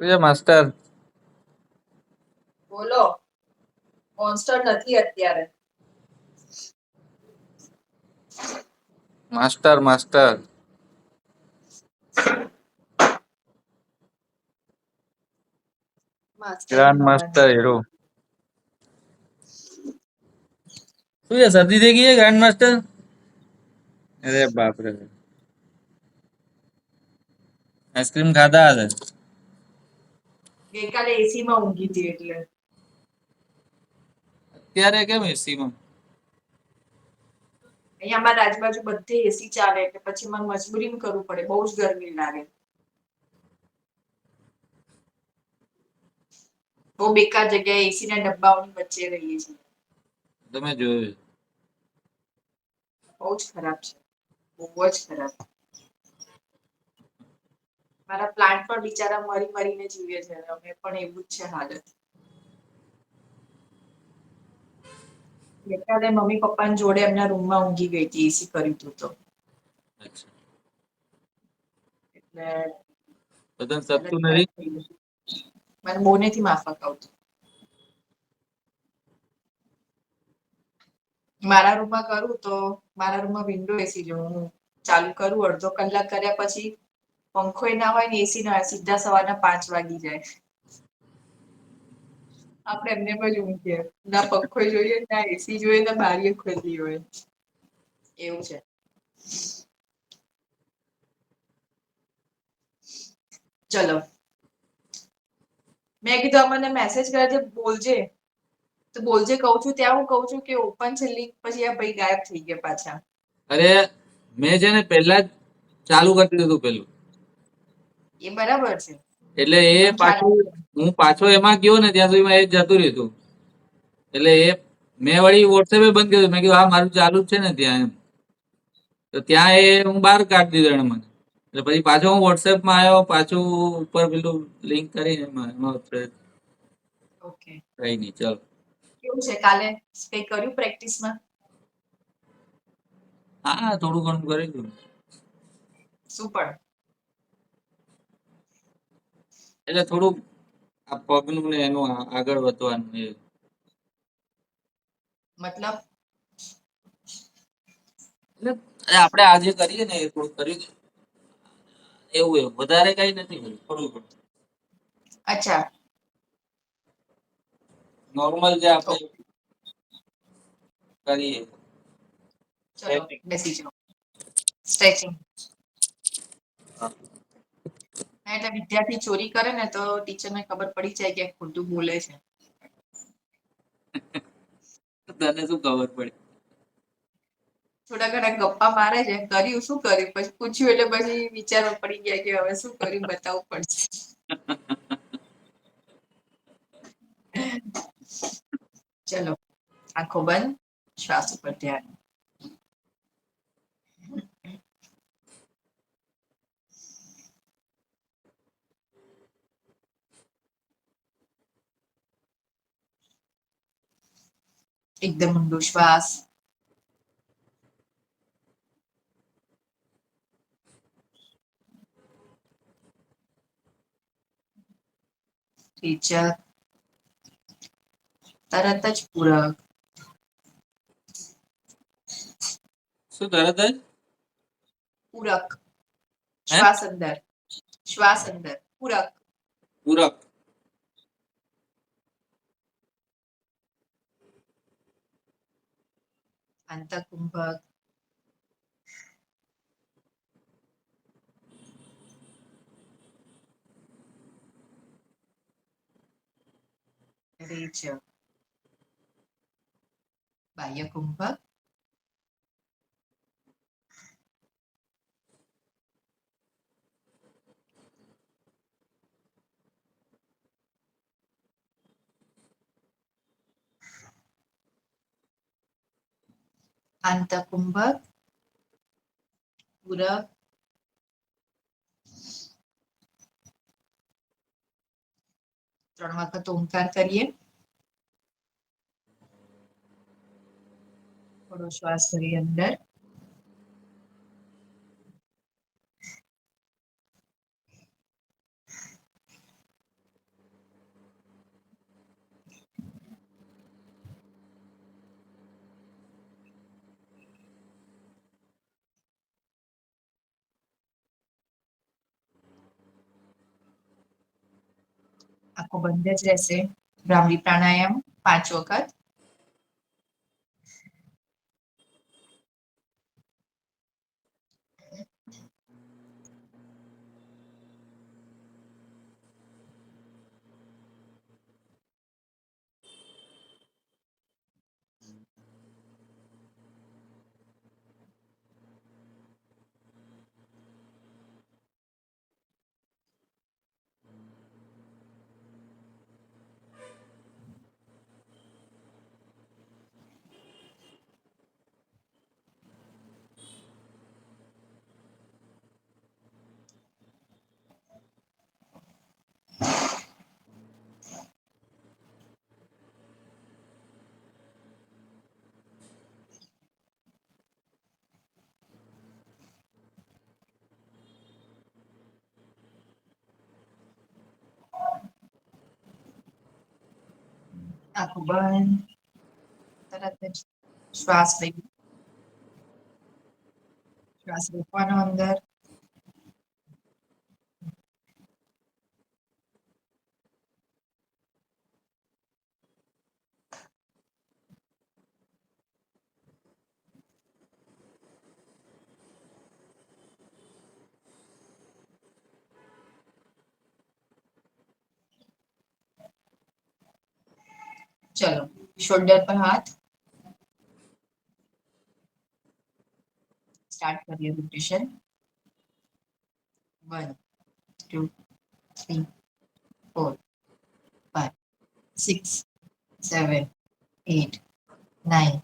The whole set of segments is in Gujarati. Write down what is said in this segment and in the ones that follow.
માસ્ટર બોલો. મોન્સ્ટર નથી અત્યારે. Master master grand master hero. શું છે, શરદી થઈ ગઈ છે ગ્રાન્ડ માસ્ટર? અરે બાપ રે, આઈસ્ક્રીમ ખાધા હશે. ગઈકાલે એસી માં ઊંઘી હતી એટલે. અત્યારે કેમ એસી માં? અહીંયા અમારા આજુબાજુ બધે એસી ચાલે એટલે પછી મને મજબૂરીમાં કરવું પડે, બહુ જ ગરમી લાગે. બહુ બેકાર જગ્યાએ એસી ના ડબ્બાઓની વચ્ચે રહીએ છીએ. તમે જોયું? બહુ જ ખરાબ છે, બહુ જ ખરાબ. મારા પ્લાન્ટ પણ બિચારા મરી મરીને જીવે છે, અમે પણ એવું જ છે હાલત. ગઈકાલે મમ્મી પપ્પાની જોડે એમના રૂમમાં ઊંઘી ગઈ હતી, એસી કર્યું હતું તો. એટલે બધાને હાલત સપતું ખરાબ નથી. થઈ ગઈ. મને બોનેથી માફક આવતું. મારા રૂમમાં કરું તો મારા રૂમમાં વિન્ડો એસી જો હું ચાલુ કરું, અડધો કલાક કર્યા પછી પંખો ના હોય ને એસી ના હોય, સીધા સવારના 5 વાગી જાય. આપણે એમને પણ ઊંઘીએ, ના પંખો જોઈએ, ના એસી જોઈએ, ના બારીઓ ખુલ્લી હોય. એવું છે. ચલો, મેં કીધું મને મેસેજ કરે છે બોલજે, તો બોલજે કહું છું ત્યાં હું કહું છું કે ઓપન છે લિંક, પછી આ ભાઈ ગાયબ થઈ ગયા પાછા. અરે મેં છે ને પહેલા જ ચાલુ કરી દીધું પેલું, એ બરાબર છે. એટલે એ મને ખ્યાલ પાછું છે. હું પાછો એમાં ગયો ને ત્યાં સુધીમાં એ જતું રહ્યું. એટલે એ મેં વળી વોટ્સએપે બંધ કર્યું. મેં કીધું હા મારું ચાલુ જ છે ને ત્યાં એમ, તો ત્યાં એ હું બહાર કાઢી દીધો એને મને. એટલે પછી પાછો હું વોટ્સએપમાં આવ્યો, પાછું ઉપર પેલું લિંક કરીને એમાં ઓકે, કઈ નહીં, ચાલો. કેવું છે કાલે કઈ કર્યું પ્રેક્ટિસમાં? હા થોડું ઘણું કરી દીધું. શું પણ? એટલે થોડુંક આ પગનું ને એનું આગળ વધવાનું એ. મતલબ એટલે આપણે આજે કરીએ ને એ થોડું કરી એવું એવું વધારે કઈ નથી કર્યું, થોડું ઘણું અચ્છા, નોર્મલ જે આપણે ઓકે, કરીએ. ચલો બેસી જાઓ. સ્ટ્રેચિંગ. એટલે વિદ્યાર્થી ચોરી કરે ને તો ટીચરને ખબર પડી જાય કે ખોટું બોલે છે. તને શું ખબર પડી? થોડા ઘણા ગપ્પા મારે છે, કર્યું શું કર્યું પછી પૂછ્યું એટલે પછી વિચારવા પડી ગયા કે હવે શું કર્યું બતાવવું પડશે. ચલો, આંખો બંધ, શ્વાસ ઉપર ધ્યાન. એકદમ ઊંડો શ્વાસ. ટીચર તરત જ પૂરક. શું તરત જ? પૂરક. હે શ્વાસ અંદર, શ્વાસ અંદર, પૂરક. પૂરક. અંતઃકુંભક. રેચ. બાહ્ય કુંભક. અંતઃકુંભક, પૂરક. 3 વખત ઓમકાર કરીએ. થોડો શ્વાસ ભરી અંદર. આંખો બંધ જ રહેશે. ભ્રામરી પ્રાણાયામ 5 વખત. આંખો બંધ. તરત જ શ્વાસ લઈ શ્વાસ રોકવાનો અંદર. ચલો, શોલ્ડર પર હાથ. સ્ટાર્ટ કરીએ રોટેશન. 1 2 3 4 5 6 7 8 9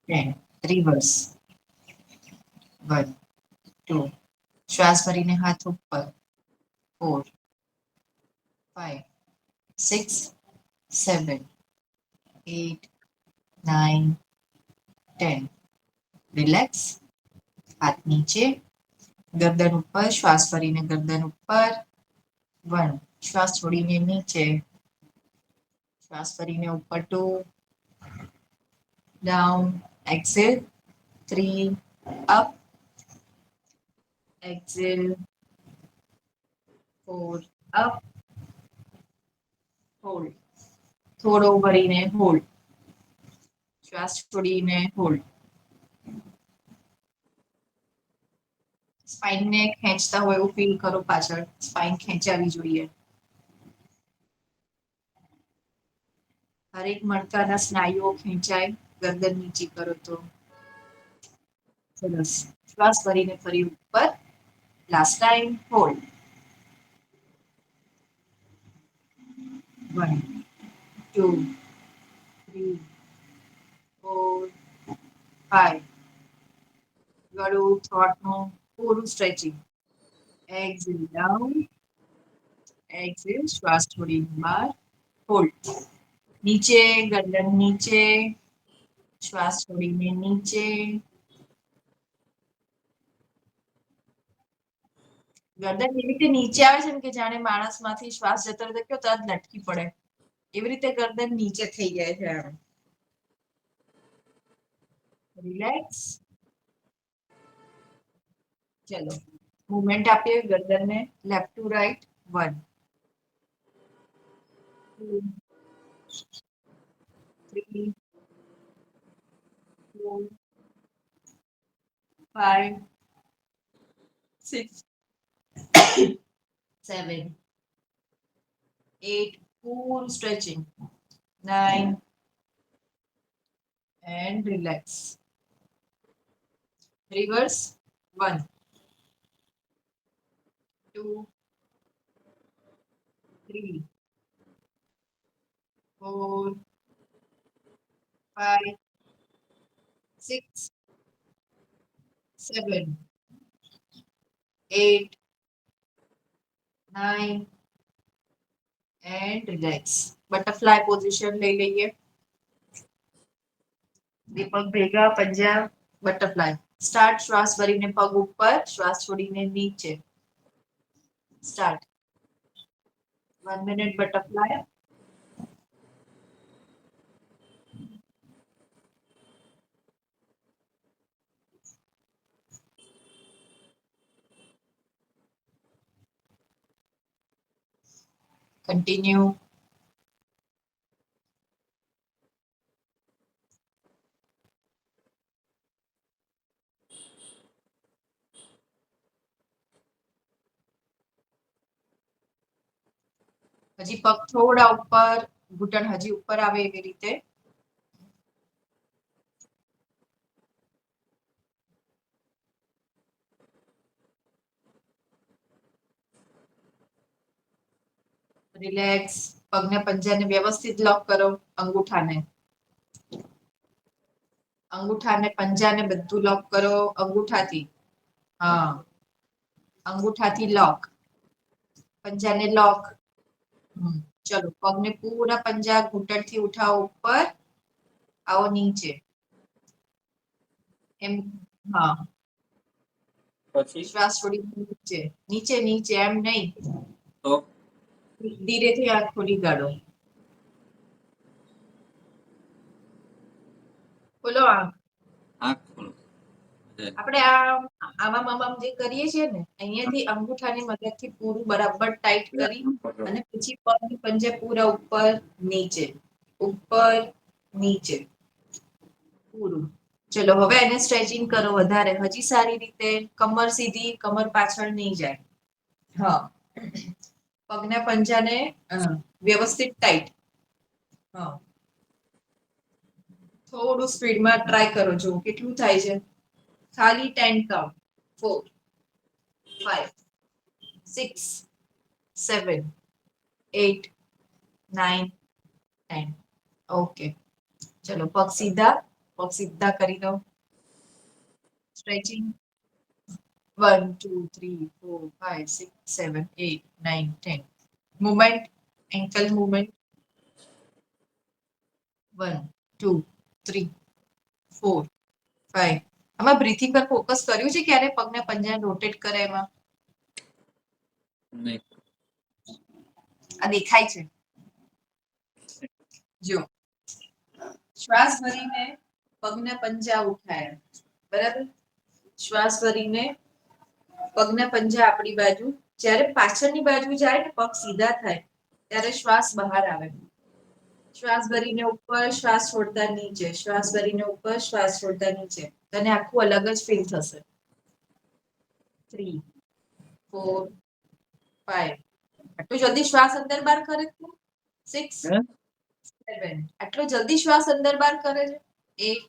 10. રિવર્સ. 1 2. શ્વાસ ભરીને હાથ ઉપર. 4 5 6 7 8 9 10. રિલેક્સ. હાથ નીચે. ગરદન ઉપર. શ્વાસ ભરીને ગરદન ઉપર. 1. શ્વાસ છોડીને નીચે. શ્વાસ ભરીને ઉપર. 2 down. Exhale. 3 up. Exhale. 4 up. Hold. થોડો ભરીને હોલ્ડ. શ્વાસ છોડીને હોલ્ડ. સ્પાઇનને ખેંચતા હોય એવું ફીલ કરો. પાછળ સ્પાઇન ખેંચાવી જોઈએ. હરેક મણકાના સ્નાયુઓ ખેંચાય. ગરદન નીચી કરો તો સરસ. શ્વાસ ભરીને ફરી ઉપર. Last time. હોલ્ડ. 1 2 3 4 5. ગળું થ્રોટનું પૂરું સ્ટ્રેચિંગ. Exhale down. એક્ઝેલ. શ્વાસ છોડીને બહાર. હોલ્ડ. નીચે. ગરદન નીચે. શ્વાસ છોડીને નીચે. ગરદન એવી રીતે નીચે આવે છે ને કે જાણે માણસમાંથી શ્વાસ જતો રહે તો તરત લટકી પડે. એવી રીતે ગરદન નીચે થઈ જાય છે. રિલેક્સ. ચલો, મુવમેન્ટ આપીએ ગરદનને. Left to right. 1 2 3 4 5 6 7 8. પૂરું stretching. 9 and relax. Reverse. 1 2 3 4 5 6 7 8 9 and relax. Butterfly position લઈ લઈએ. બે પગ ભેગા. પંજા. બટરફ્લાય. સ્ટાર્ટ. શ્વાસ ભરીને પગ ઉપર. શ્વાસ છોડીને નીચે. સ્ટાર્ટ. 1 minute butterfly. Continue. હજી પગ થોડા ઉપર, ઘૂંટણ હજી ઉપર આવે એવી રીતે. રિલેક્સ. પગના પંજાને વ્યવસ્થિત લોક કરો. અંગૂઠાને પંજાને બધું લોક કરો અંગૂઠાથી. હા, અંગૂઠાથી લોક. પંજાને લોક. ચલો, પગને પૂરા પંજા ઘૂંટણથી ઉઠાવો ઉપર, આવો નીચે. એમ. હા, પછી શ્વાસ છોડી નીચે નીચે નીચે, એમ નહીં. તો ધીરેથી આંખ ખોલી કાઢો. ખોલો આંખ. આંખ ખોલો. આપણે આમાં આમ જે કરીએ છીએ ને, અહીંયાથી અંગૂઠાની મદદથી પૂરું બરાબર ટાઈટ કરી અને પછી પગની પંજે પૂરા ઉપર નીચે, ઉપર નીચે પૂરું. ચલો, હવે એને સ્ટ્રેચિંગ કરો વધારે, હજી સારી રીતે. કમર સીધી, કમર પાછળ નહીં જાય. હા, પગના પંજાને વ્યવસ્થિત ટાઈટ. હા, થોડું સ્પીડમાં ટ્રાય કરો. જો કેટલું થાય છે. ખાલી 10 કાઉન્ટ. 4, 5, 6, 7, 8, 9, 10. ઓકે, ચલો, પગ સીધા કરી દો. સ્ટ્રેચિંગ. 1, 2, 3, 4, 5, 6, 7, 8, 9, 10. Movement, ankle movement. 1, 2, 3, 4, 5. આમાં બ્રીથિંગ પર ફોકસ કર્યું છે ક્યારે? પગના પંજાને રોટેટ કરે એમાં? નહીં. આ દેખાય છે. જો, શ્વાસ ભરીને પગના પંજા ઉઠાય, બરાબર? શ્વાસ ભરીને પગના પંજા આપણી બાજુ. જ્યારે પાછળની બાજુ જાય ને, પગ સીધા થાય ત્યારે શ્વાસ બહાર આવે. શ્વાસ ભરીને ઉપર, શ્વાસ છોડતા નીચે, શ્વાસ ભરીને ઉપર, શ્વાસ છોડતા નીચે. તને આખું અલગ જ ફીલ થશે. 3, 4, 5. આટલું જલ્દી શ્વાસ અંદર બહાર કરે છે? 6, 7. આટલો જલ્દી શ્વાસ અંદર બહાર કરે છે? 8,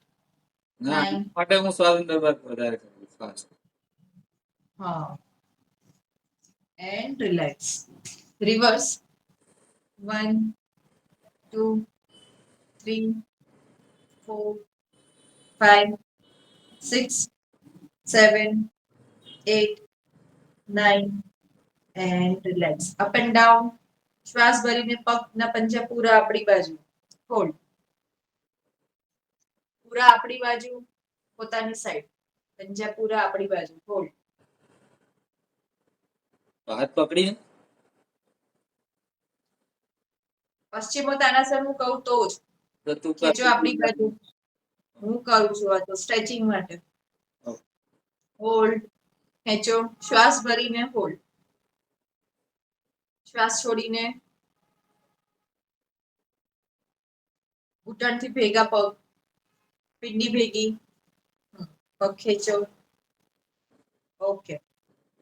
ના, 9. માટે હું શ્વાસ અંદર બહાર વધારે કરું શ્વાસ. હા, and relax. Reverse. 1, 2, 3, 4, 5, 6, 7, 8, 9, and relax. Up and down. શ્વાસ ભરીને પગના પંજા પૂરા આપણી બાજુ. હોલ્ડ. પૂરા આપણી બાજુ, પોતાની સાઈડ. પંજા પૂરા આપણી બાજુ. હોલ્ડ. હાથ પકડીને પશ્ચિમોત્તાનાસન હું કહું તો જ તો તું ખેંચો આપણી બાજુ. હું કરું છું આ તો સ્ટ્રેચિંગ માટે. હોલ્ડ. ખેંચો. શ્વાસ ભરીને હોલ્ડ. શ્વાસ છોડીને ઘૂંટણથી ભેગા પગ, પીંડી ભેગી. પગ ખેંચો. Okay,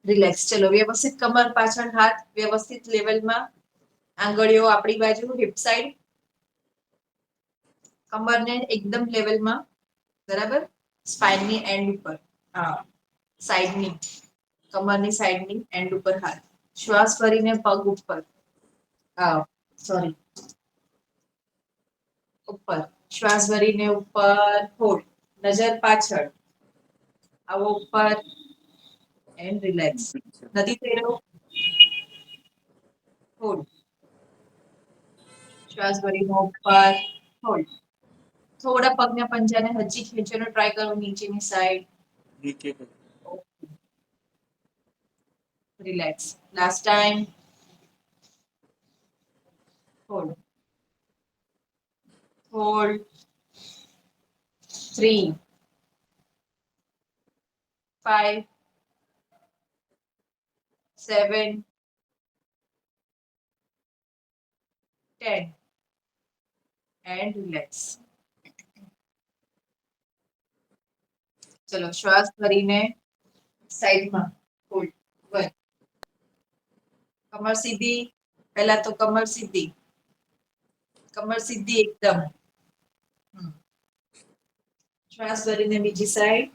relax. ચલો, વ્યવસ્થિત કમર પાછળ, હાથ વ્યવસ્થિત લેવલમાં. આંગળીઓ આપણી બાજુ, હિપ સાઈડ. કમરને એકદમ લેવલમાં, બરાબર? સ્પાઇનની એન્ડ ઉપર. હા, સાઈડની, કમરની સાઈડની એન્ડ ઉપર હાથ. શ્વાસ ભરીને પગ ઉપર. સોરી, ઉપર. શ્વાસ ભરીને ઉપર, હોલ્ડ. નજર પાછળ. આવો ઉપર એન્ડ રિલેક્સ. નથી થઈ રહ્યો? હોલ્ડ. શ્વાસ ભરીને ઉપર, હોલ્ડ. થોડા પગના પંજાને હજી ખેંચવાનો ટ્રાય કરો નીચેની સાઈડ. નીચે relax. Last time. Hold. Hold. 3, 5, 7, 10. And relax. ચલો, શ્વાસ ભરીને સાઈડમાં. હોલ્ડ. 1. કમર સીધી, પહેલા તો કમર સીધી એકદમ. શ્વાસ ભરીને બીજી સાઈડ.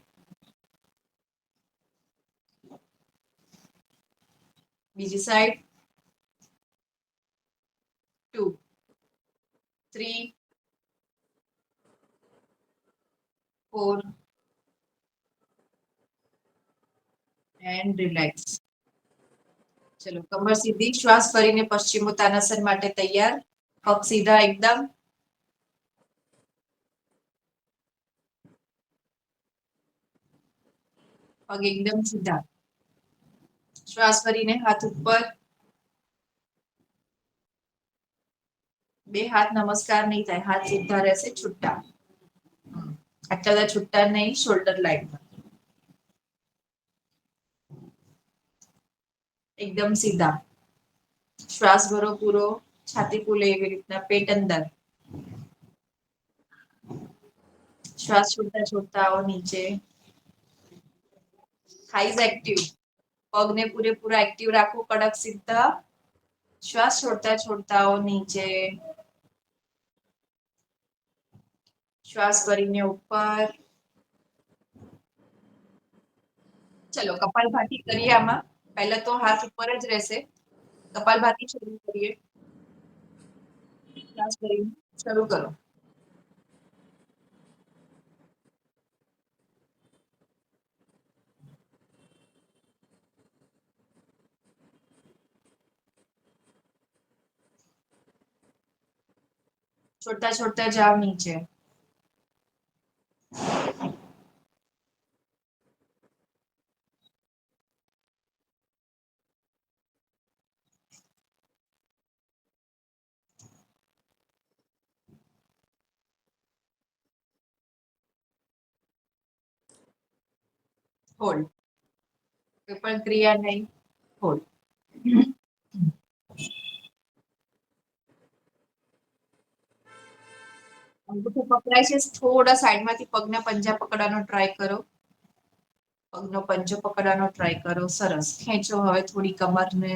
બીજી સાઈડ. 2 3 4 and relax. ચલો કમર સીધી. શ્વાસ ભરીને પશ્ચિમોત્તાનાસન માટે તૈયાર. પગ સીધા એકદમ. પગ એકદમ સીધા. શ્વાસ ભરીને હાથ ઉપર. બે હાથ નમસ્કાર નહીં થાય, હાથ સીધા રહેશે, છૂટા. આટલા બધા છૂટા નહીં, શોલ્ડર લાઈનમાં. એકદમ સીધા. શ્વાસ ભરો પૂરો, છાતી ફૂલે એવી રીતના, પેટ અંદર. શ્વાસ છોડતા છોડતા આવો નીચે. થાઈઝ એક્ટિવ. પગને પૂરેપૂરા એક્ટિવ રાખો, કડક સીધા. શ્વાસ છોડતા છોડતા આવો નીચે. શ્વાસ ભરીને ઉપર. ચલો કપાલભાતિ કરીએ. આમાં પહેલા તો હાથ ઉપર જ રહેશે. કપાલભાતિ શરૂ કરીએ. શ્વાસ ભરીને શરૂ કરો. છોડતા છોડતા જાઓ નીચે. હોલ્ડ. કોઈ પણ ક્રિયા નહીં. હોલ્ડ. અંગૂઠો પકડાય છે, થોડા સાઈડમાંથી પગના પંજા પકડવાનો ટ્રાય કરો. પગનો પંજો પકડવાનો ટ્રાય કરો. સરસ. ખેંચો હવે થોડી કમરને.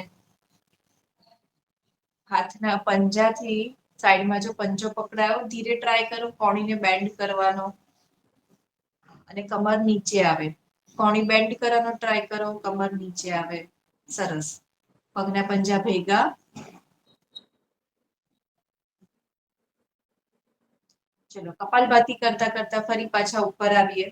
હાથના પંજાથી સાઈડમાં જો પંજો પકડાયો, ધીરે ટ્રાય કરો કોણીને બેન્ડ કરવાનો અને કમર નીચે આવે. કોણી બેન્ડ કરવાનો ટ્રાય કરો, કમર નીચે આવે. સરસ. પગના પંજા ભેગા. ચલો કપાલભાતિ કરતા કરતા ફરી પાછા ઉપર આવીએ.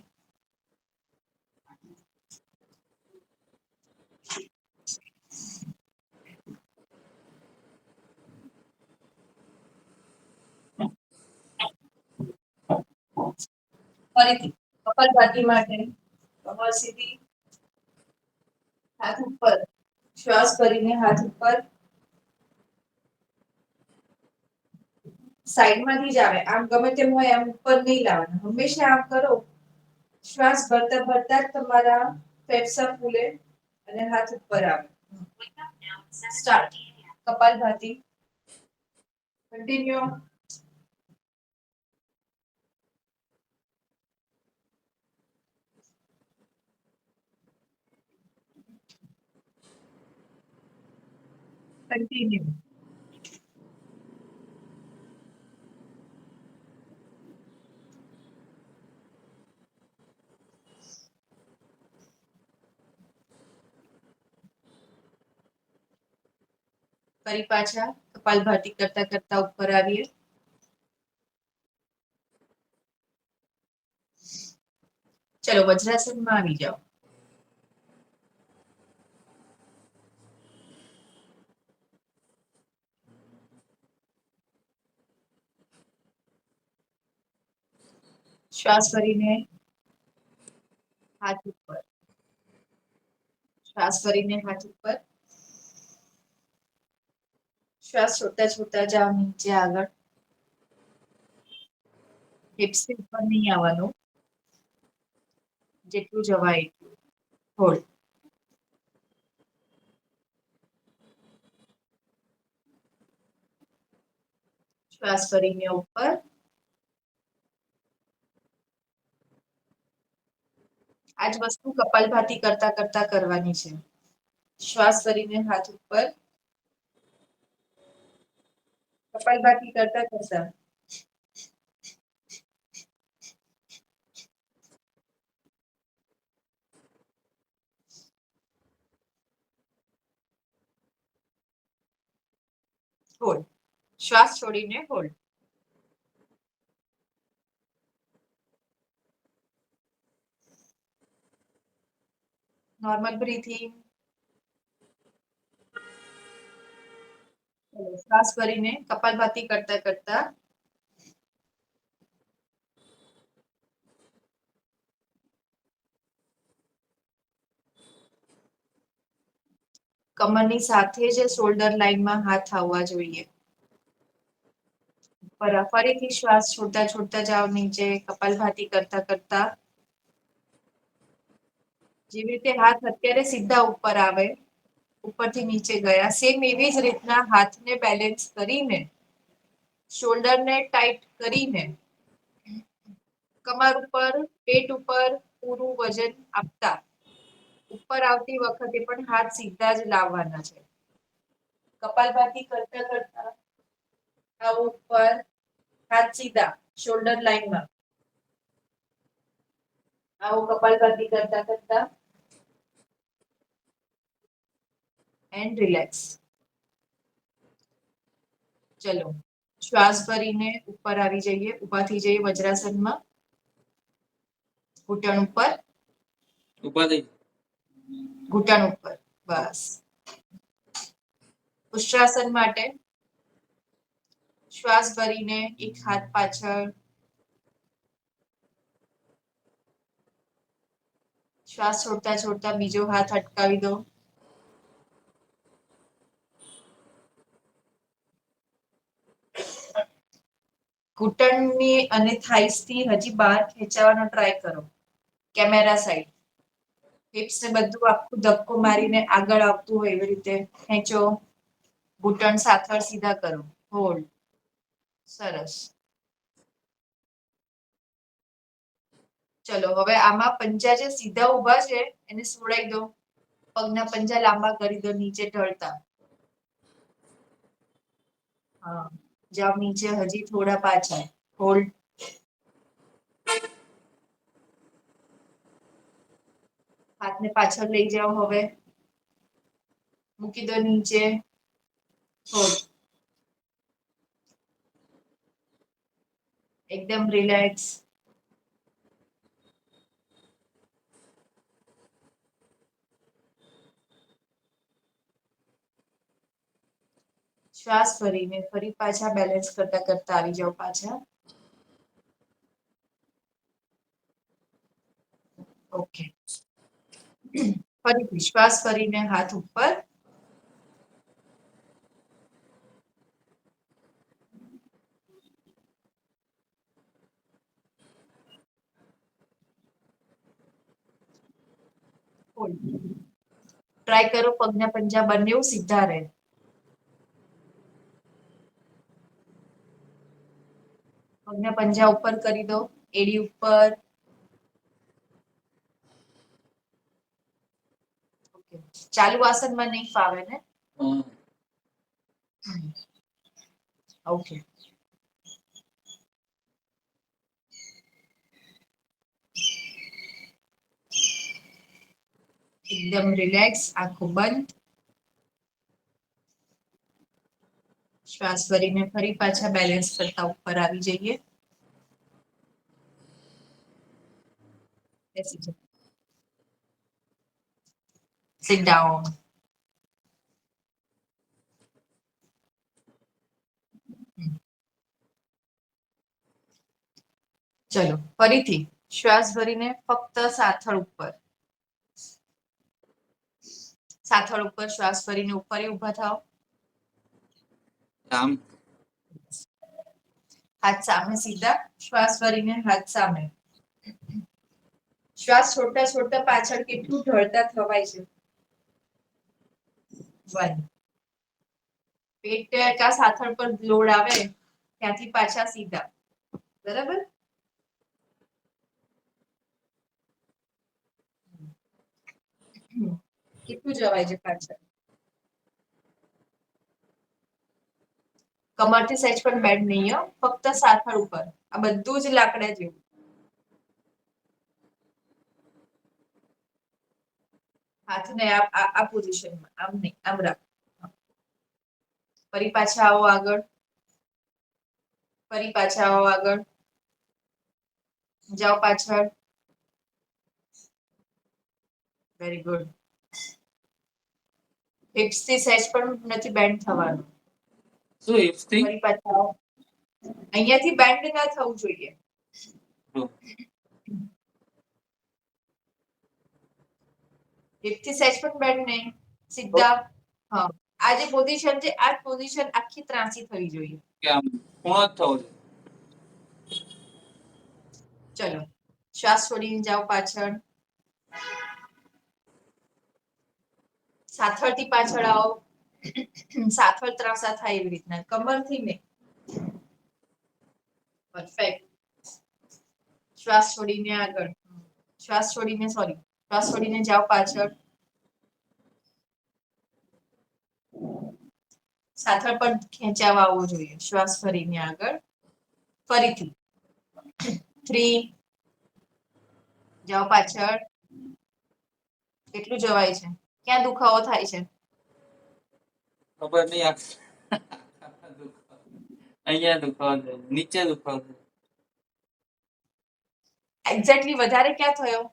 ફરીથી કપાલભાતિ માટે કમર સીધી, હાથ ઉપર. શ્વાસ ભરીને હાથ ઉપર. સાઈડમાંથી જ આવે, આમ ગમે તેમ હોય આમ ઉપર નહીં લાવવાનું. હંમેશા આમ કરો. શ્વાસ ભરતા ભરતા જ તમારા ફેફસા ફૂલે અને હાથ ઉપર આવે. સ્ટાર્ટ. કપાલભાતિ. કન્ટિન્યુ. કન્ટિન્યુ. ફરી પાછા કપાલભાતિ કરતા કરતા ઉપર આવીએ. ચલો વજ્રાસનમાં આવી જાઓ. શ્વાસ ભરીને હાથ ઉપર. શ્વાસ ભરીને હાથ ઉપર. શ્વાસ છોડતા છોડતા જાઓ નીચે આગળ. હિપ્સ ઉપર નહીં આવવાનું, જેટલું જવાય એટલું. હોલ્ડ. શ્વાસ ભરીને ઉપર. આજ વસ્તુ કપાલભાતિ કરતા કરતા કરવાની છે. શ્વાસ ભરીને હાથ ઉપર. કપાલભાતી કરતા કરતા હોલ્ડ. શ્વાસ છોડીને હોલ્ડ. Normal breathing. શ્વાસ ભરીને કપાલભાતી કરતા કરતા કમરની સાથે જ શોલ્ડર લાઇનમાં હાથ આવવા જોઈએ. ફરીથી શ્વાસ છોડતા છોડતા જાઓ નીચે, કપાલભાતી કરતા કરતા. જેવી રીતે હાથ અત્યારે સીધા ઉપર આવે, ઉપરથી નીચે ગયા, સેમ એવી જ રીતના હાથને બેલેન્સ કરીને, શોલ્ડરને ટાઈટ કરીને, કમર ઉપર, પેટ ઉપર પૂરું વજન આપતા ઉપર આવતી વખતે પણ હાથ સીધા જ લાવવાના છે. કપાલભાતી કરતા કરતા આવો ઉપર, હાથ સીધા શોલ્ડર લાઇનમાં. આવો કપાલભાતી કરતા કરતા એન્ડ રિલેક્સ. ચલો, શ્વાસ ભરીને ઉપર આવી જઈએ, ઊભા થઈ જઈએ વજ્રાસનમાં. ઘૂંટણ ઉપર, ઊભા થઈ. ઘૂંટણ ઉપર, બસ. ઉષ્ટ્રાસન માટે શ્વાસ ભરીને એક હાથ પાછળ, શ્વાસ છોડતા છોડતા બીજો હાથ અટકાવી દો. ઘૂંટણની અને થાઈસથી હજી બહાર ખેંચાવાનો ટ્રાય કરો. Camera side. હિપ્સ ને બધું આખું ધક્કો મારીને આગળ આવતું હોય એવી રીતે ખેંચો. ઘૂંટણ સાથળ સીધા કરો. હોલ્ડ. સરસ. ચલો, હવે આમાં પંજા જે સીધા ઊભા છે એને છોડાઈ દો. પગના પંજા લાંબા કરી દો નીચે ઢળતા. હા, જાવ નીચે હજી થોડા પાછા. હોલ્ડ. હાથને પાછળ લઈ જાઓ હવે. મૂકી દો નીચે. હોલ્ડ. એકદમ રિલેક્સ. શ્વાસ ભરીને ફરી પાછા બેલેન્સ કરતા કરતા આવી જાઓ પાછા. ઓકે. ફરીથી શ્વાસ ભરીને હાથ ઉપર. ટ્રાય કરો પગના પંજા બંને સીધા રહે. પગના પંજા ઉપર કરી દો, એડી ઉપર. ચાલુ આસનમાં નહીં ફાવે ને? ઓકે. એકદમ રિલેક્સ, આંખો બંધ. શ્વાસ ભરીને ફરી પાછા બેલેન્સ કરતા ઉપર આવી જઈએ. બેસી જાઓ. Sit down. ચલો, ફરીથી શ્વાસ ભરીને ફક્ત સાથળ ઉપર. સાથળ ઉપર શ્વાસ ભરીને ઉપર ઊભા થાઓ. આમ હાથ સામે સીધા, શ્વાસ ભરીને હાથ સામે. શ્વાસ છોડતા છોડતા પાછળ કેટલું ઢળતા થવાય છે. 1. પેટ કા સાથળ પર લોડ આવે ત્યાંથી પાછા સીધા. બરાબર? કેટલું જવાય છે પાછળ? કમરથી સહેજ પણ બેન્ડ નહીં હો, ફક્ત સાથળ ઉપર. આ બધું જ લાકડા જેવું. હાથને આ પોઝિશનમાં, આમ નહીં, આમ રાખ. ફરી પાછા આવો આગળ. ફરી પાછા આવો આગળ. જાઓ પાછળ. Very good. હિપ્સ થી સહેજ પણ નથી બેન્ડ થવાનું. શું hips થી? ફરી પાછા આવો. અહીંયાથી બેન્ડ ના થવું જોઈએ. હિપ થી સહેજ પણ બેન્ડ નહીં. સીધા. હા, આ જે પોઝિશન છે, આ પોઝિશન આખી ત્રાંસી થવી જોઈએ. કે આમ ખૂણો જ થવો જોઈએ. ચલો, શ્વાસ છોડીને જાઓ પાછળ. સાથળથી પાછળ આવો. સાથળ ત્રાંસા થાય એવી રીતના, કમરથી નહીં. પરફેક્ટ. શ્વાસ છોડીને આગળ. શ્વાસ છોડીને શ્વાસ છોડીને જાઓ પાછળ. સાથળ પર ખેંચાવા આવવો જોઈએ. શ્વાસ ફરીને આગળ. ફરીથી 3. જાઓ પાછળ. કેટલું જવાય છે? ક્યાં દુખાવો થાય છે? ખબર નહીં. અહીંયા દુખાવો થાય, નીચે દુખાવો થાય. એક્ઝેક્ટલી વધારે ક્યાં થયો?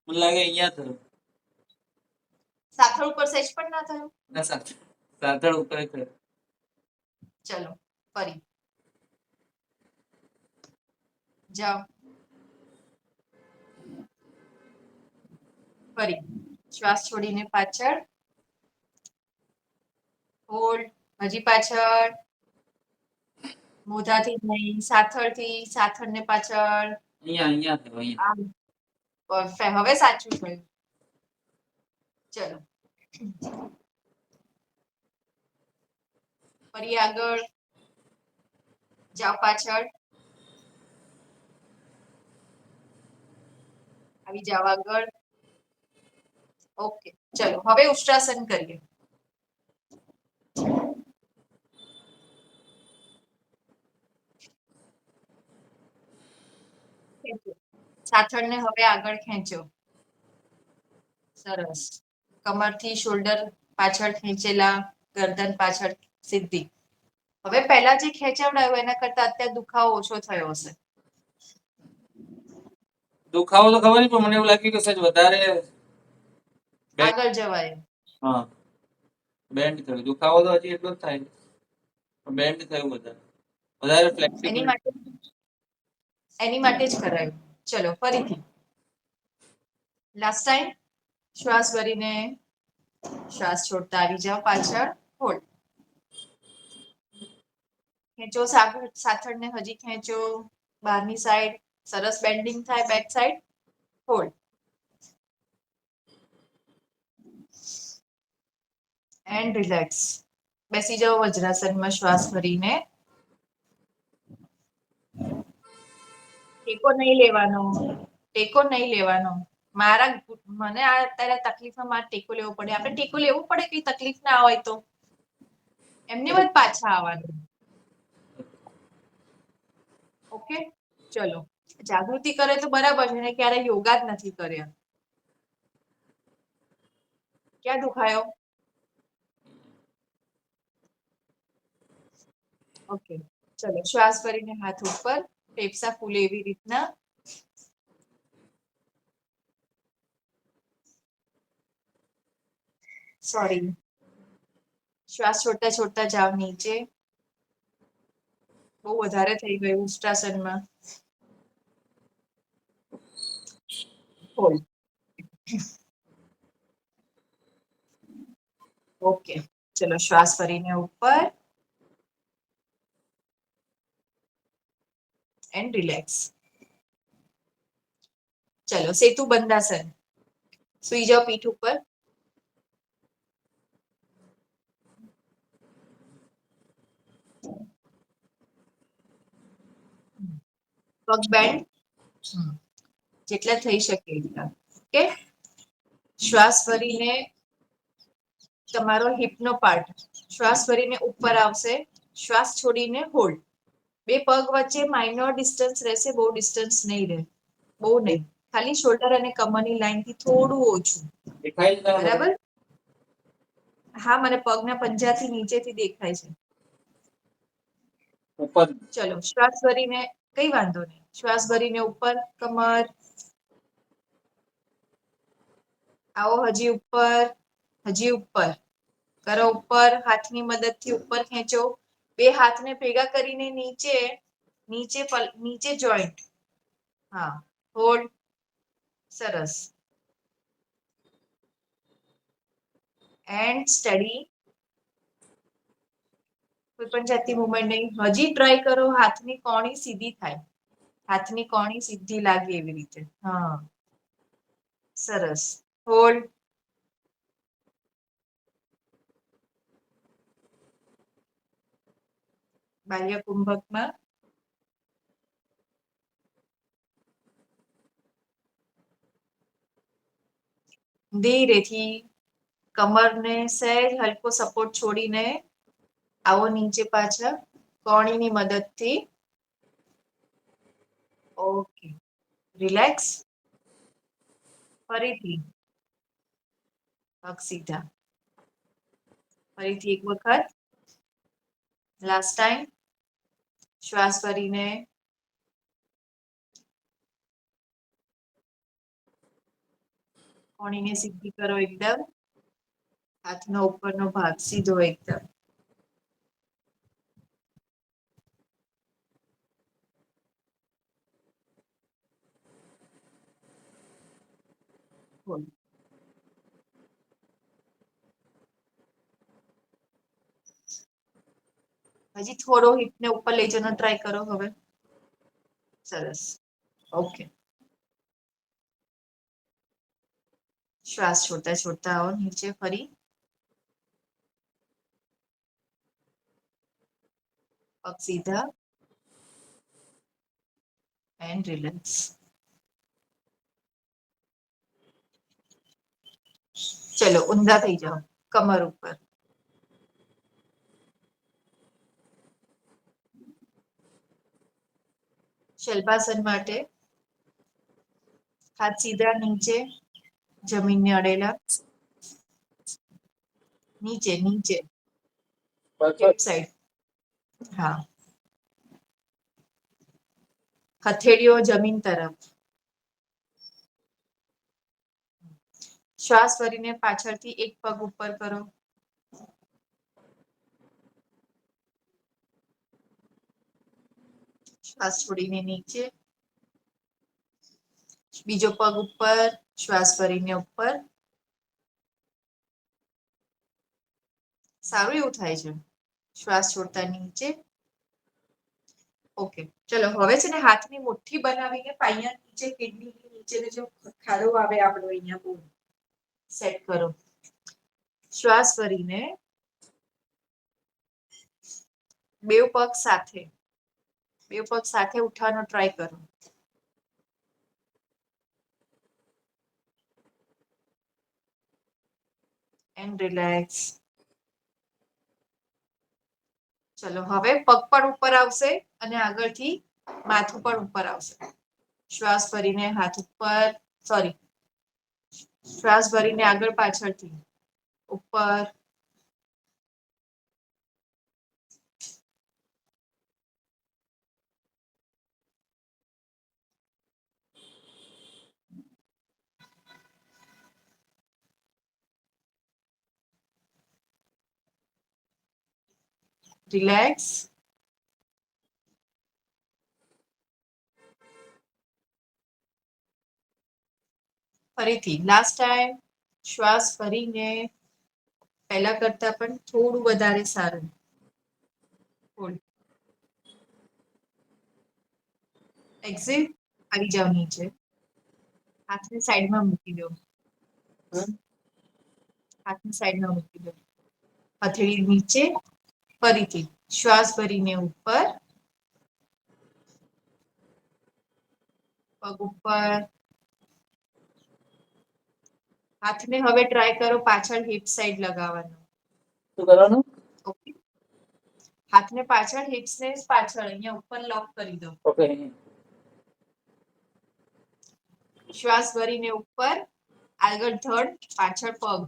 મને લાગે અહીંયા થયું. સાથળ ઉપર સહેજ પણ ના થયું? ના, સાથળ ઉપર થયું. ચલો, ફરી જાઓ. ફરી શ્વાસ છોડીને પાછળ. હોલ્ડ. હજી પાછળ. મોઢાથી નહીં, સાથળથી. સાથળને પાછળ. અહીંયા થયું, અહીંયા. પરફેક્ટ. હવે સાચું થયું. ચલો, ફરી આગળ. જાઓ પાછળ. આવી જાઓ આગળ. ઓકે, ચલો હવે ઉષ્ટ્રાસન કરીએ. સાથળને હવે આગળ ખેંચો. સરસ. કમરથી શોલ્ડર પાછળ ખેંચેલા, ગરદન પાછળ સીધી. હવે પહેલા જે ખેંચાવડાયો એના કરતા અત્યારે દુખાવો ઓછો થયો હશે. દુખાવો તો ખબર નહીં, પણ મને એવું લાગ્યું કે સહેજ વધારે આગળ જવાય. હા, બેન્ડ થયું. દુખાવો તો હજી એટલો જ થાય, પણ બેન્ડ થયું વધારે ફ્લેક્સિબલ. એની માટે જ કરાયું. ચલો ફરીથી લાસ્ટ ટાઈમ. શ્વાસ ભરીને શ્વાસ છોડતા આવી જાઓ પાછળ. હોલ્ડ. ખેંચો સાથળને, હજી ખેંચો બહારની સાઈડ. સરસ બેન્ડિંગ થાય back side. Hold. And relax. બેસી જાઓ વજ્રાસનમાં શ્વાસ ભરીને. ટેકો નહીં લેવાનો. ટેકો નહીં લેવાનો. મને અત્યારે તકલીફમાં મારે ટેકો લેવો પડે. આપણે ટેકો લેવું પડે કઈ તકલીફ ના હોય તો? એમને જ પાછા આવવાનું. ઓકે, ચલો. જાગૃતિ કરે તો બરાબર છે ને, ક્યારે યોગા જ નથી કર્યા. ક્યાં દુખાયો? ઓકે, ચલો શ્વાસ ભરીને હાથ ઉપર. ફેફસા ફૂલે એવી રીતના. સોરી. શ્વાસ છોડતા છોડતા જાઓ નીચે. બહુ વધારે થઈ ગયું ઉષ્ટ્રાસનમાં. હોલ્ડ. ઓકે, ચલો શ્વાસ ભરીને ઉપર. And relax. ચલો સેતુ બંધાસન. સુઈ જાઓ પીઠ ઉપર. પગ બેન્ડ જેટલા થઈ શકે એટલા. ઓકે, શ્વાસ ભરીને તમારો હિપનો પાર્ટ. શ્વાસ ભરીને ઉપર આવશે, શ્વાસ છોડીને હોલ્ડ. બે પગ વચ્ચે માઇનોર ડિસ્ટન્સ રહેશે, બહુ ડિસ્ટન્સ નહીં રહે, બહુ નહીં, ખાલી શોલ્ડર અને કમરની લાઈન થી થોડું ઓછું. બરાબર? હા, મને પગના પંજાથી નીચેથી દેખાય છે. ઉપર. ચલો, શ્વાસ ભરીને, કઈ વાંધો નહીં, શ્વાસ ભરીને ઉપર, કમર આવો, હજી ઉપર, હજી ઉપર કરો, ઉપર હાથની મદદથી ઉપર ખેંચો. બે હાથને ભેગા કરીને નીચે, નીચે નીચે જોઈન્ટ. હા, હોલ્ડ. સરસ. And study. કોઈ પણ જાતની મુવમેન્ટ નહીં. હજી ટ્રાય કરો, હાથની કોણી સીધી થાય, હાથની કોણી સીધી લાગે એવી રીતે. હા, સરસ. હોલ્ડ. બાહ્ય કુંભકમાં ધીરેથી કમરને સહેજ હલકો સપોર્ટ છોડીને આવો નીચે પાછા, કોણીની મદદથી. Okay, relax. ફરીથી પગ સીધા. ફરીથી એક વખત, લાસ્ટ ટાઈમ. શ્વાસ ભરીને કોણીને સીધી કરો એકદમ. હાથનો ઉપરનો ભાગ સીધો એકદમ. હોલ્ડ. હજી થોડો હિપને ઉપર લઈ જવાનો ટ્રાય કરો હવે. સરસ. ઓકે. શ્વાસ છોડતા છોડતા આવો નીચે ફરી. પગ સીધા. And relax. ચલો, ઊંધા થઈ જાઓ, કમર ઉપર. શલ્પાસન માટે હાથ સીધા નીચે, જમીનને અડેલા. નીચે નીચે, હિપ સાઈડ. હા, હથેળીઓ જમીન તરફ. શ્વાસ ભરીને પાછળથી એક પગ ઉપર કરો. શ્વાસ છોડીને નીચે. બીજો પગ ઉપર, શ્વાસ ભરીને ઉપર. સારું એવું થાય છે. શ્વાસ છોડતા નીચે. ઓકે, ચલો હવે છે ને હાથની મુઠ્ઠી બનાવીને પાયા નીચે, કિડની નીચે જો ખાડો આવે આપણો અહીંયા બહુ સેટ કરો. શ્વાસ ભરીને બેવ પગ સાથે, બેવ પગ સાથે ઉઠવાનો ટ્રાય કરો. And relax. ચલો, હવે પગ પણ ઉપર આવશે અને આગળથી માથું પણ ઉપર આવશે. શ્વાસ ભરીને હાથ ઉપર, સોરી, શ્વાસ ભરીને આગળ પાછળથી ઉપર. રિલેક્સ. ફરીથી લાસ્ટ ટાઈમ. શ્વાસ ભરીને પહેલા કરતા પણ થોડું વધારે સારું. હોલ્ડ. એક્ઝિટ. આવી જાવ નીચે. હાથને સાઈડમાં મૂકી દો. હાથને સાઈડમાં મૂકી દો. હથેળી નીચે. ફરીથી શ્વાસ ભરીને ઉપર. પગ ઉપર. હાથને હવે ટ્રાય કરો પાછળ હિપ સાઈડ લગાવવાનો. શું કરવાનું? ઓકે, હાથને પાછળ, hips ને પાછળ અહીંયા ઉપર લોક કરી દો. ઓકે. શ્વાસ ભરીને ઉપર, આગળ ધડ, પાછળ પગ.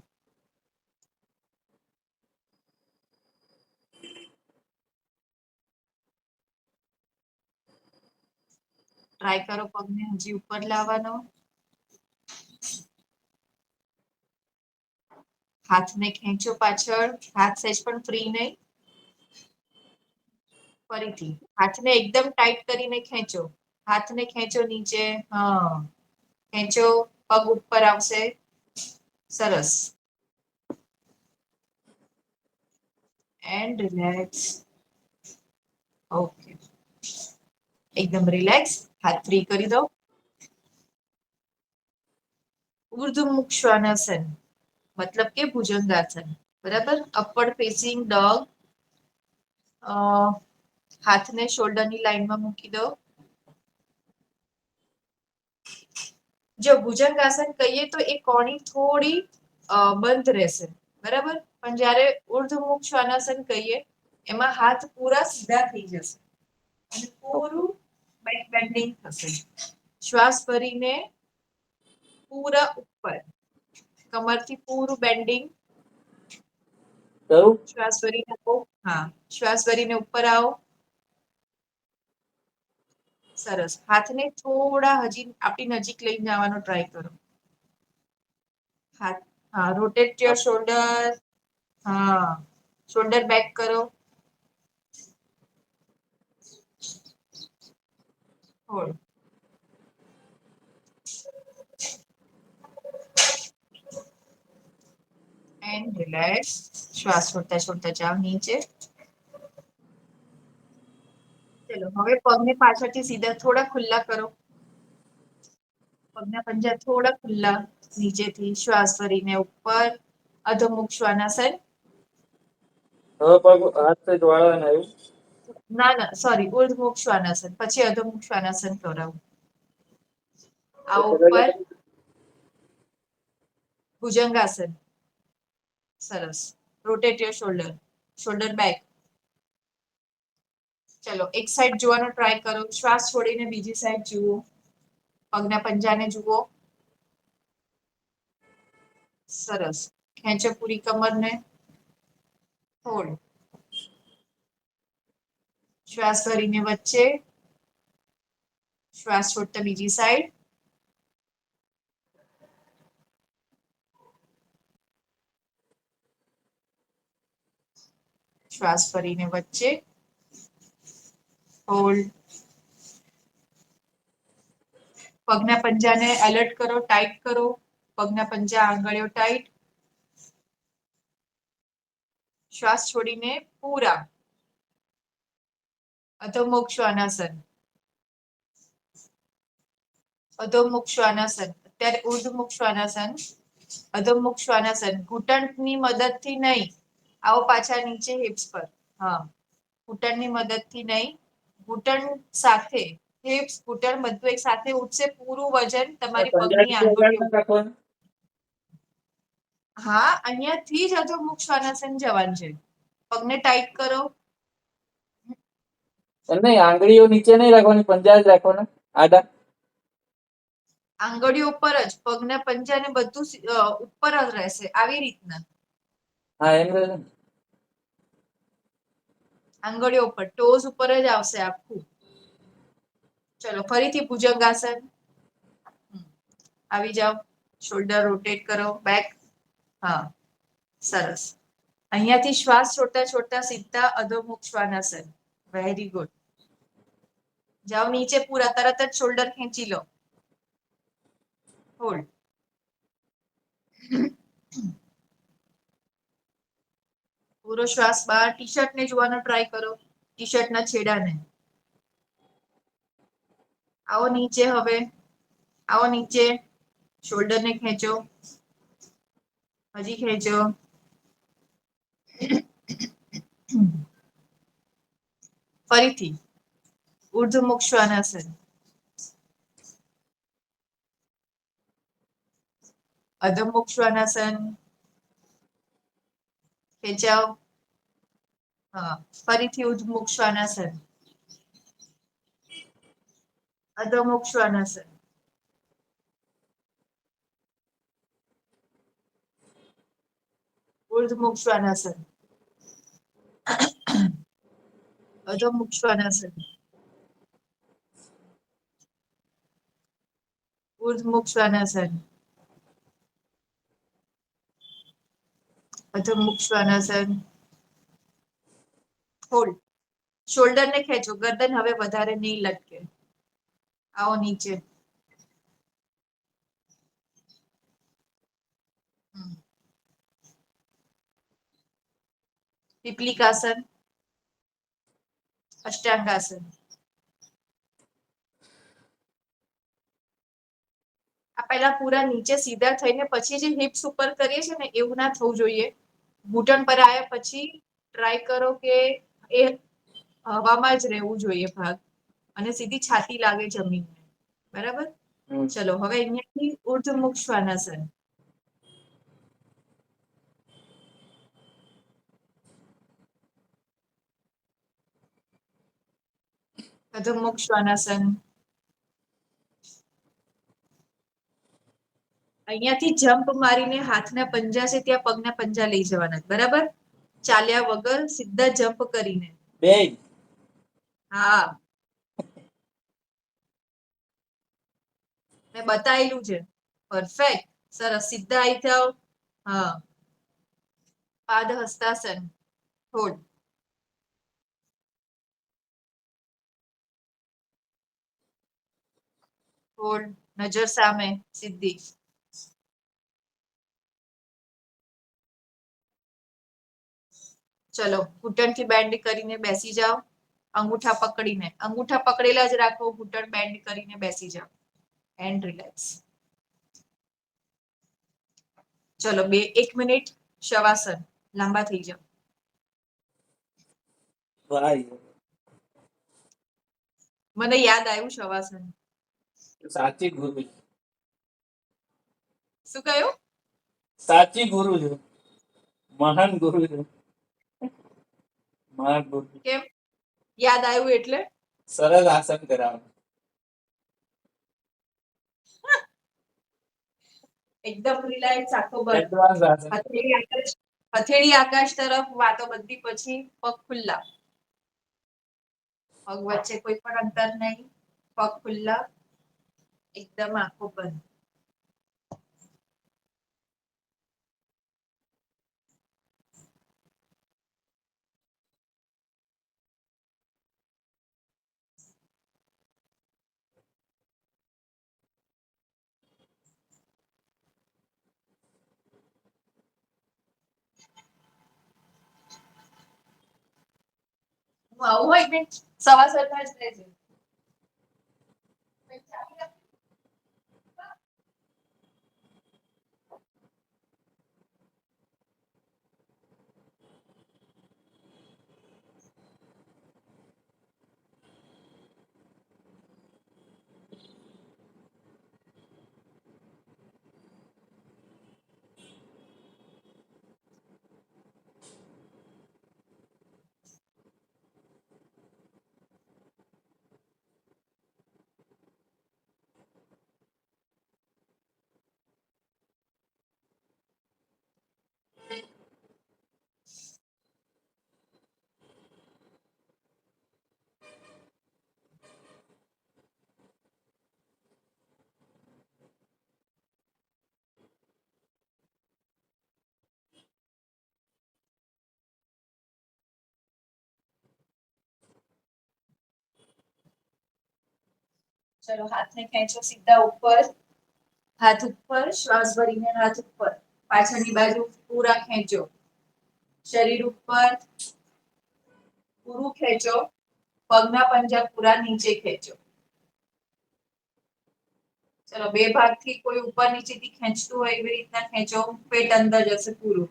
ટ્રાય કરો પગને હજી ઉપર લાવવાનો. હાથને ખેંચો પાછળ, હાથ સહેજ પણ ફ્રી નહીં. ફરીથી હાથને એકદમ ટાઈટ કરીને ખેંચો, હાથને ખેંચો નીચે. હા, ખેંચો, પગ ઉપર આવશે. સરસ. And relax. ઓકે, એકદમ રિલેક્સ. હાથ ફ્રી કરી દો. ઉર્ધ્વમુખ શ્વાનાસન મતલબ કે ભુજંગાસન, બરાબર. Upward facing dog. હાથને શોલ્ડરની લાઈનમાં મૂકી દો. જો ભુજંગાસન કહીએ તો એ કોણી થોડી બંધ રહેશે, બરાબર. પણ જ્યારે ઉર્ધ્વમુખ શ્વાનાસન કહીએ એમાં હાથ પૂરા સીધા થઈ જશે અને પૂરું બેક બેન્ડિંગ થશે. શ્વાસ ભરીને પૂરા ઉપર, કમરથી પૂરું બેન્ડિંગ. કરું? શ્વાસ ભરીને આવો. હા, શ્વાસ ભરીને ઉપર આવો. સરસ. હાથને થોડા હજી આપણી નજીક લઈને આવવાનો ટ્રાય કરો. હાથ, હા, રોટેટ યોર શોલ્ડર. હા, શોલ્ડર બેક કરો. હોલ્ડ. And relax. શ્વાસ છોડતા છોડતા જાઓ નીચે. ચલો, હવે પગને પાછળથી સીધા થોડા ખુલ્લા કરો. પગના પંજા થોડા ખુલ્લા નીચેથી. શ્વાસ ભરીને ઉપર, અધોમુખ શ્વાનાસન. હવે પગ હાથ થી વાળવાના આવ્યું. ના ના, સોરી, ઉર્ધ્વમુખ શ્વાનાસન, પછી અધોમુખ શ્વાનાસન કરાવું. આ ઉપર ભુજંગાસન. સરસ. Rotate your shoulder, shoulder back. ચલો, એક સાઈડ જોવાનો ટ્રાય કરો. શ્વાસ છોડીને બીજી સાઈડ જુઓ. પગના પંજાને જુઓ. સરસ. ખેંચો પૂરી કમરને. હોલ્ડ. શ્વાસ ભરીને વચ્ચે, શ્વાસ છોડતા બીજી સાઈડ. શ્વાસ ભરીને વચ્ચે, હોલ્ડ. પગના પંજાને એલર્ટ કરો, ટાઈટ કરો. પગના પંજા, આંગળીઓ ટાઈટ. શ્વાસ છોડીને પૂરા, અધોમુખ શ્વાનાસન. અધોમુખ શ્વાનાસન. અત્યારે ઉર્ધ્વમુખ શ્વાનાસન. અધોમુખ શ્વાનાસન. ઘૂંટણની મદદથી નહીં. આવો પાછા નીચે હિપ્સ પર. હા, ઘૂંટણની મદદથી નહીં, ઘૂંટણ સાથે. હિપ્સ, ઘૂંટણ બધું એક સાથે ઉઠશે. પૂરું વજન તમારી પગની આંગળીઓ. રાખવાનું. હા, અહીંયાથી જ અધોમુખ શ્વાનાસન જવાનું છે. પગને ટાઈટ કરો. એમ નહીં, આંગળીઓ નીચે નહીં રાખવાની, પંજા જ રાખવાના આડા. આંગળીઓ ઉપર જ, પગના પંજાને બધું ઉપર જ રહેશે, આવી રીતના. હા, એમ રહે. આંગળીઓ ઉપર, ટોઝ ઉપર જ આવશે આખું. ચલો, ફરીથી ભુજંગાસન. આવી જાઓ. શોલ્ડર રોટેટ કરો, બેક. હા, સરસ. અહીંયાથી શ્વાસ છોડતા છોડતા સીધા અધોમુખ શ્વાનાસન. Very good. જાઓ નીચે પૂરા, તરત જ શોલ્ડર ખેંચી લો. હોલ્ડ. પૂરો શ્વાસ બહાર. ટી શર્ટ ને જોવાનો ટ્રાય કરો, ટી શર્ટના છેડાને. આવો નીચે હવે. આવો નીચે. શોલ્ડરને ખેંચો. હજી ખેંચો. ફરીથી ઉર્ધ્વમુખ શ્વાનાસન. અધોમુખ શ્વાનાસન. ખેંચાવ. હા, ફરીથી ઉદ્ધમુખ શ્વાનાસન. અધોમુખ શ્વાનાસન. ઉર્ધ્વમુખ શ્વાનાસન. અધોમુખ શ્વાનાસન. ઉર્ધ્વમુખ શ્વાનાસન. અધોમુખ શ્વાનાસન. હોલ્ડ. શોલ્ડર ને ખેંચો, ગરદન હવે વધારે નહીં લટકે. આવો નીચે. પીપલિકાસન. અષ્ટાંગાસન. આ પહેલા પૂરા નીચે સીધા થઈને પછી જે હિપ્સ ઉપર કરીએ છીએ ને એવું ના થવું જોઈએ. ઘૂંટણ પર આવ્યા પછી ટ્રાય કરો કે એ હવામાં જ રહેવું જોઈએ ભાગ, અને સીધી છાતી લાગે જમીનને. બરાબર. ચલો હવે અહીંયાથી ઉર્ધ્વમુખ શ્વાનાસન. અધોમુખ શ્વાનાસન. અહીંયાથી જમ્પ મારીને હાથના પંજા છે ત્યાં પગના પંજા લઈ જવાના. બરાબર. ચાલ્યા વગર સીધા જમ્પ કરીને. હા, મેં બતાવેલું છે. પરફેક્ટ. સરસ. સીધા આવી જાઓ. હા, પાદ હસ્તાસન. હોલ્ડ. હોલ્ડ. નજર સામે સીધી. ચલો, ઘૂંટણથી બેન્ડ કરીને બેસી જાઓ. અંગૂઠા પકડીને, અંગૂઠા પકડેલા જ રાખો, ઘૂંટણ બેન્ડ કરીને બેસી જાઓ. And relax. ચલો 1 મિનિટ શવાસન. લાંબા થઈ જાઓ. મને યાદ આવ્યું શવાસન. સાચી ગુરુ. શું કહ્યું? સાચી ગુરુ છે, મહાન ગુરુ છે, મહાન ગુરુ. કેમ યાદ આવ્યું એટલે? સરળ આસન કરાવે. એકદમ રિલેક્સ, આખો બંધ. એડવાન્સ આસન. હથેળી આકાશ તરફ, વાતો બધી પછી પગ ખુલ્લા. પગ વચ્ચે કોઈ પણ અંતર નહીં. પગ ખુલ્લા, એકદમ આંખો બંધ. હું આવું હોય ને સવાસનમાં જ રહેજે. ચલો, હાથને ખેંચો સીધા ઉપર. હાથ ઉપર, શ્વાસ ભરીને હાથ ઉપર. પાછળની બાજુ પૂરા ખેંચો. શરીર ઉપર પૂરું ખેંચો. પગના પંજા પૂરા નીચે ખેંચો. ચલો, 2 ભાગથી કોઈ ઉપર નીચેથી ખેંચતું હોય એવી રીતના ખેંચો. પેટ અંદર જશે પૂરું.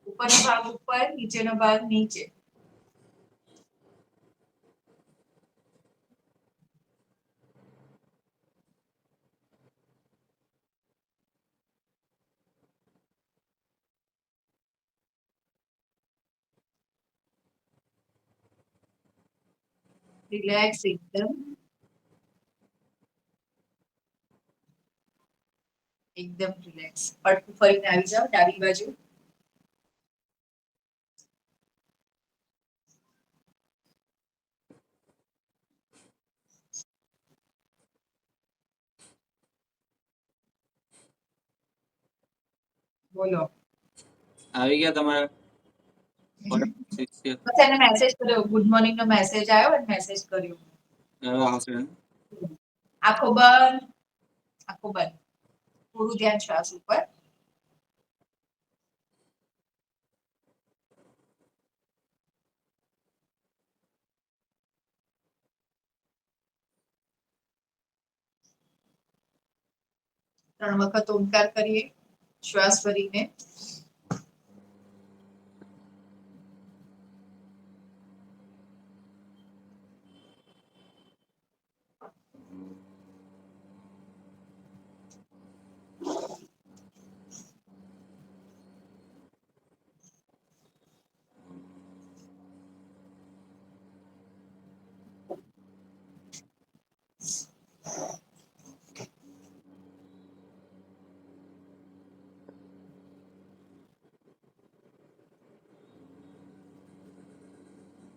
ઉપરનો ભાગ ઉપર, નીચેનો ભાગ નીચે. રિલેક્સ એકદમ એકદમ રિલેક્સ. પડખું ફરીને આવી જાઓ ડાબી બાજુ. બોલો. આવી ગયા તમારા શિષ્ય? બસ એને મેસેજ કર્યો, ગુડ મોર્નિંગ નો મેસેજ આવ્યો અને મેસેજ કર્યો. આવશે. આંખો બંધ, આંખો બંધ. થોડું ધ્યાન શ્વાસ ઉપર. ત્રણ વખત ઓમકાર કરીએ શ્વાસ ભરીને.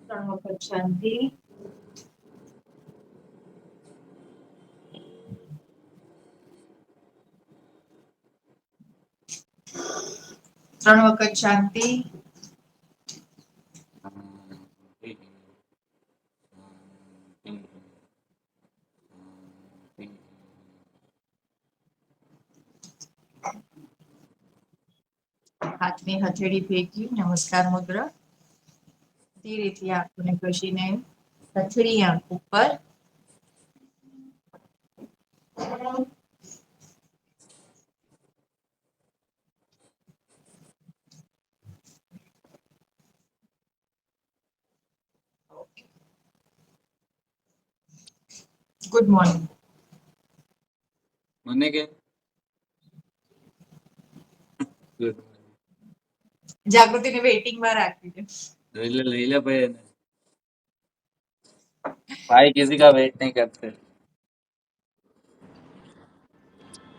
ત્રણ વખત શાંતિ. ત્રણ વખત શાંતિ. હાથની હથેળી ભેગી, નમસ્કાર મુદ્રા. ધીરેથી આંખોને ઘસીને હથેળી આંખ ઉપર. Good morning. મને કે જાગૃતિને વેઇટિંગમાં રાખી છે. લઈ લે ભાઈ એને. भाई किसी का वेट नहीं करते.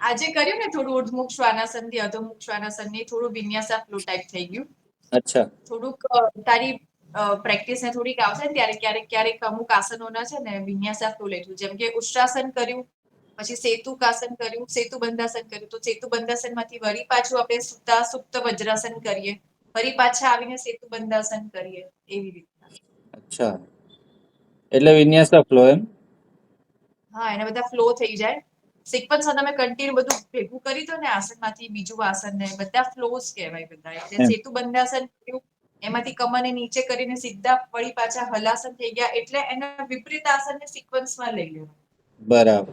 આજે કર્યું ને થોડું ઉર્ધ્વમુખ શ્વાનાસન થી અધોમુખ શ્વાનાસન ની થોડું વિન્યાસા ફ્લો ટાઈપ થઈ ગયું. અચ્છા. થોડુંક તારી પ્રેક્ટિસ ને થોડીક આવશે ને ત્યારે ક્યારેક અમુક આસનોના છે ને વિન્યાસા ફ્લો લેતું, જેમ કે ઉષ્ટ્રાસન કર્યું, પછી સેતુકાસન કર્યું, સેતુબંધાસન કર્યું, તો સેતુબંધાસન માંથી વળી પાછું આપણે સુપ્ત વજ્રાસન કરીએ, ફરી પાછા આવીને સેતુબંધાસન કરીએ, એવી રીતના. અચ્છા, એટલે વિન્યાસા ફ્લો એમ? હા, એને બધા ફ્લો થઈ જાય. સિક્વન્સ તમે કન્ટિન્યુ બધું ભેગું કરી દો ને, આસનમાંથી બીજું આસન ને બધા ફ્લોઝ કહેવાય બધા. એટલે સેતુબંધાસન કર્યું, એમાંથી કમરને નીચે કરીને સીધા વળી પાછા હલાસન થઈ ગયા, એટલે એના વિપરીત આસનને સિક્વન્સમાં લઈ લેવાનું. બરાબર.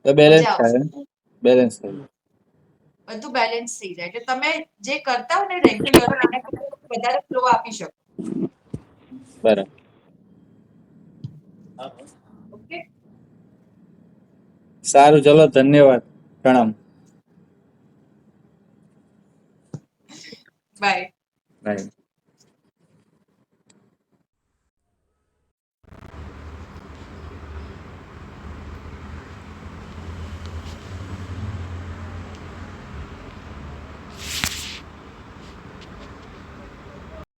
તો બેલેન્સ મજા થાય. આવશે. બેલેન્સ થાય. બધું બેલેન્સ થઈ જાય. એટલે તમે જે કરતા હો ને રેગ્યુલર એના કરતા વધારે ફ્લો આપી શકો. બરાબર. ઓકે, સારું, ચલો, ધન્યવાદ, પ્રણામ. બાય. બાય.